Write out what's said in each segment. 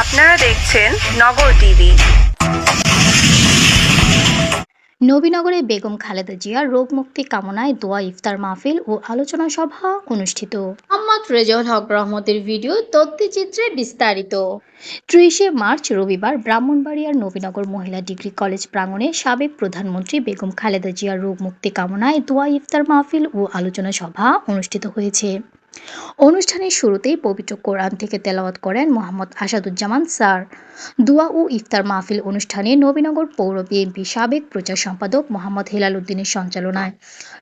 আপনারা দেখছেন নগর টিভি। নবীনগরে বেগম খালেদা জিয়ার রোগ মুক্তি কামনায় দোয়া ইফতার মাহফিল ও আলোচনা সভা অনুষ্ঠিত। মোহাম্মদ রেজাউল হক রহমতের ভিডিও তথ্যচিত্রে বিস্তারিত। 30শে মার্চ রবিবার ব্রাহ্মণবাড়িয়ার নবীনগর মহিলা ডিগ্রি কলেজ প্রাঙ্গণে সাবেক প্রধানমন্ত্রী বেগম খালেদা জিয়ার রোগ মুক্তি কামনায় দোয়া ইফতার মাহফিল ও আলোচনা সভা অনুষ্ঠিত হয়েছে। অনুষ্ঠানের শুরুতেই পবিত্র কোরআন থেকে তেলাওয়াত করেন মোহাম্মদ আসাদুজ্জামান স্যার। দোয়া ও ইফতার মাহফিল অনুষ্ঠানে নবীনগর পৌর বিএনপি সাবেক প্রচার সম্পাদক মোহাম্মদ হেলাল উদ্দিনের সঞ্চালনায়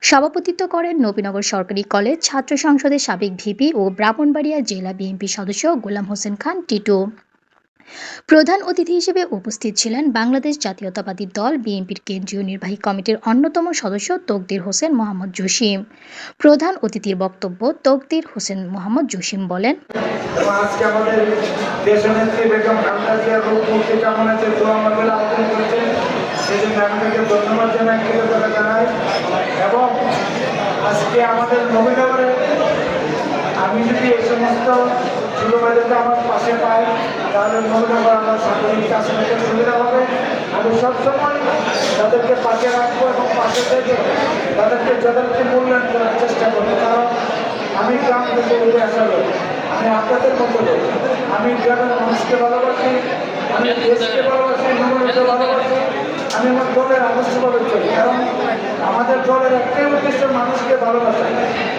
সভাপতিত্ব করেন নবীনগর সরকারি কলেজ ছাত্র সংসদের সাবেক ভিপি ও ব্রাহ্মণবাড়িয়া জেলা বিএনপি সদস্য গোলাম হোসেন খান টিটু। প্রধান অতিথি হিসেবে উপস্থিত ছিলেন বাংলাদেশ জাতীয়তাবাদী দল বিএনপির কেন্দ্রীয় নির্বাহী কমিটির অন্যতম সদস্য তকদির হোসেন মোহাম্মদ জসিম। প্রধান অতিথির বক্তব্য তকদির হোসেন মোহাম্মদ জসিম বলেন, আজকে আমাদের দেশনেত্রী বেগম খালেদা জিয়ার রোগ মুক্তি কামনাতে দোয়া মাহফিল আয়োজন করেছেন, সেজন্য আপনাকে ধন্যবাদ জানাই, কৃতজ্ঞতা জানাই। এবং আজকে আমাদের নবীনগরে আমি যদি এই সমস্ত যুবকদেরকে আমার পাশে পাই, তাহলে নবীনগর আমার সাংগঠনিক কাজ করতে সুবিধা হবে। আমি সবসময় তাদেরকে পাশে রাখবো এবং পাশে থেকে তাদেরকে যথাযথ মূল্যায়ন করার চেষ্টা করবো। কারণ আমি গ্রাম থেকে উঠে আসা লোক, আমি আপনাদের মতো লোক। আমি গ্রামের মানুষকে ভালোবাসি, আমি দেশকে ভালোবাসি, নবীনগরকে ভালোবাসি। আমি আমার দলের আদর্শভাবে চলি, কারণ আমাদের দলের একটাই উদ্দেশ্য মানুষকে ভালোবাসা,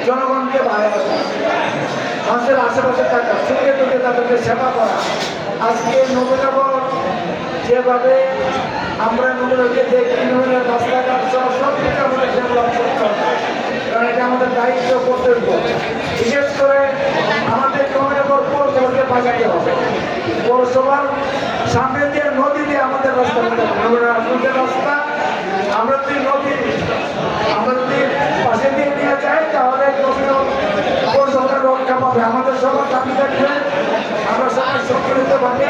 জনগণকে ভালোবাসা, মানুষের আশেপাশে থাকা, সুখে দুঃখে তাদেরকে সেবা করা। আজকে নবীনগর যেভাবে আমরা নবীনগরকে দেখি, নবীনগর রাস্তাঘাট সব কিছু আমাদের ডেভেলপ করতে হবে, কারণ এটা আমাদের দায়িত্ব, কর্তব্য। বিশেষ করে আমাদের নবীনগর পৌরসভাকে বাঁচাতে হবে। পৌরসভার সামনে দিয়ে নদী দিয়ে আমাদের রাস্তা হতে হবে। নবীনগর রাস্তা আমরা যদি নদী পাশে দিয়ে নিয়ে যাই, তাহলে নবীনগর পৌরসভার রক্ষা পাবে। আমাদের সবার দাবি থাকবে, আমরা সবাই সক্রিয় পাবে।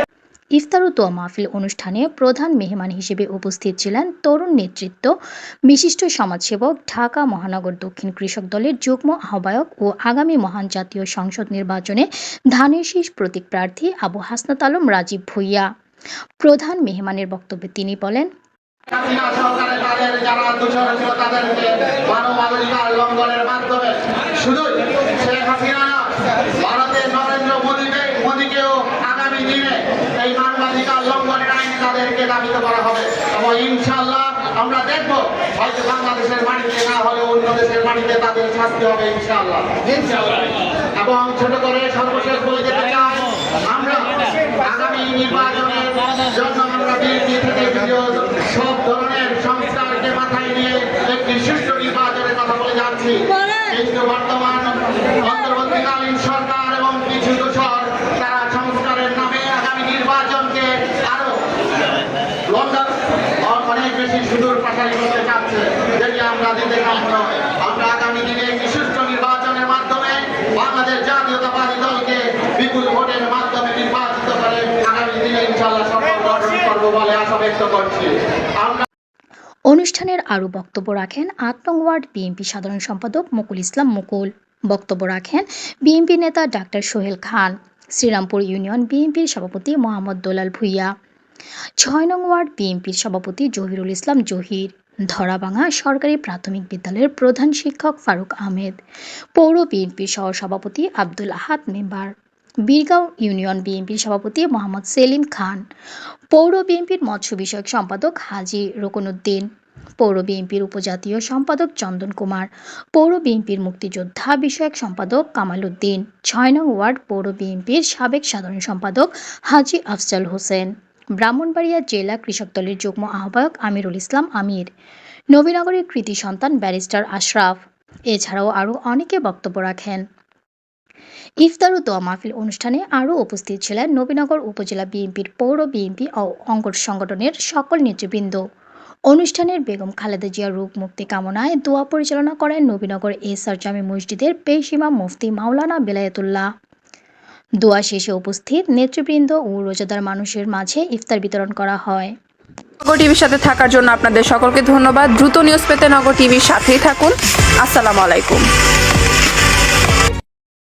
ইফতার ও দোয়া মাহফিল অনুষ্ঠানে প্রধান মেহমান হিসেবে উপস্থিত ছিলেন তরুণ নেতৃত্ব, বিশিষ্ট সমাজসেবক, ঢাকা মহানগর দক্ষিণ কৃষক দলের যুগ্ম আহ্বায়ক ও আগামী মহান জাতীয় সংসদ নির্বাচনে ধানের শীষ প্রতীক প্রার্থী আবু হাসনাত আলম রাজীব ভূঁইয়া। প্রধান মেহমানের বক্তব্যে তিনি বলেন, এই মানবাধিকার লঙ্ঘনের আইনে তাদেরকে দাবিত করা হবে এবং ইনশাআল্লাহ আমরা দেখবো হয়তো বাংলাদেশের মাটিতে না হলে অন্য দেশের মাটিতে তাদের শাস্তি হবে ইনশাআল্লাহ। এবং ছোট করে সর্বশেষ বলে যেতে চাই, আমরা আগামী নির্বাচনের জন্য আমরা বিএনপি থেকে সব ধরনের সংস্কারকে মাথায় নিয়ে একটি সুষ্ঠু নির্বাচনের কথা বলে যাচ্ছি। কিন্তু বর্তমান অন্তর্বর্তীকালীন সরকার এবং কিছু দোষর তারা সংস্কারের নামে আগামী নির্বাচনকে আরো লন্ডন অনেক বেশি সুদূর প্রসারী করতে চাচ্ছে, যেটি আমরা দিতে কাম্য। আমরা আগামী দিনে একটি সুষ্ঠু নির্বাচনের মাধ্যমে বাংলাদেশ জাতীয়তাবাদী দলকে বিপুল ভোটের মাধ্যমে নির্বাচিত করে আগামী দিনে ইনশাআল্লাহ সফল গঠন করব বলে আশা ব্যক্ত করছি। অনুষ্ঠানের আরও বক্তব্য রাখেন ৮ নং ওয়ার্ড বিএনপি সাধারণ সম্পাদক মুকুল ইসলাম মুকুল। বক্তব্য রাখেন বিএনপি নেতা ডাক্তার সোহেল খান। শ্রীরামপুর ইউনিয়ন বিএনপির সভাপতি মোহাম্মদ দোলাল ভূঁইয়া। ৬ নং ওয়ার্ড বিএনপির সভাপতি জহিরুল ইসলাম জহির। ধরাভাঙা সরকারি প্রাথমিক বিদ্যালয়ের প্রধান শিক্ষক ফারুক আহমেদ। পৌর বিএনপির সহসভাপতি আব্দুল আহাদ মেম্বার। বীরগাঁও ইউনিয়ন বিএনপির সভাপতি মোহাম্মদ সেলিম খান। পৌর বিএনপির মৎস্য বিষয়ক সম্পাদক হাজী রুকনউদ্দিন। পৌর বিএনপির উপজাতীয় সম্পাদক চন্দন কুমার। পৌর বিএনপির মুক্তিযোদ্ধা বিষয়ক সম্পাদক কামাল উদ্দিন। ৬ নং ওয়ার্ড পৌর বিএনপির সাবেক সাধারণ সম্পাদক হাজী আফজাল হোসেন। ব্রাহ্মণবাড়িয়া জেলা কৃষক দলের যুগ্ম আহ্বায়ক আমিরুল ইসলাম আমির। নবীনগরের কৃতি সন্তান ব্যারিস্টার আশরাফ। এছাড়াও আরও অনেকে বক্তব্য রাখেন। ইফতার ও দোয়া মাহফিল অনুষ্ঠানে আরও উপস্থিত ছিলেন নবীনগর উপজেলা বিএনপির, পৌর বিএনপি ও অঙ্গ সংগঠনের সকল নেতৃবৃন্দ। অনুষ্ঠানের বেগম খালেদা জিয়ার রোগ মুক্তি কামনায় দোয়া পরিচালনা করেন নবীনগর এসআর জামে মসজিদের পেশ ইমাম মুফতি মাওলানা বেলায়েতুল্লাহ। দোয়া শেষে উপস্থিত নেতৃবৃন্দ ও রোজাদার মানুষের মাঝে ইফতার বিতরণ করা হয়। নগর টিভির সাথে থাকার জন্য আপনাদের সকলকে ধন্যবাদ। দ্রুত নিউজ পেতে নগর টিভির সাথেই থাকুন। আসসালামু আলাইকুম।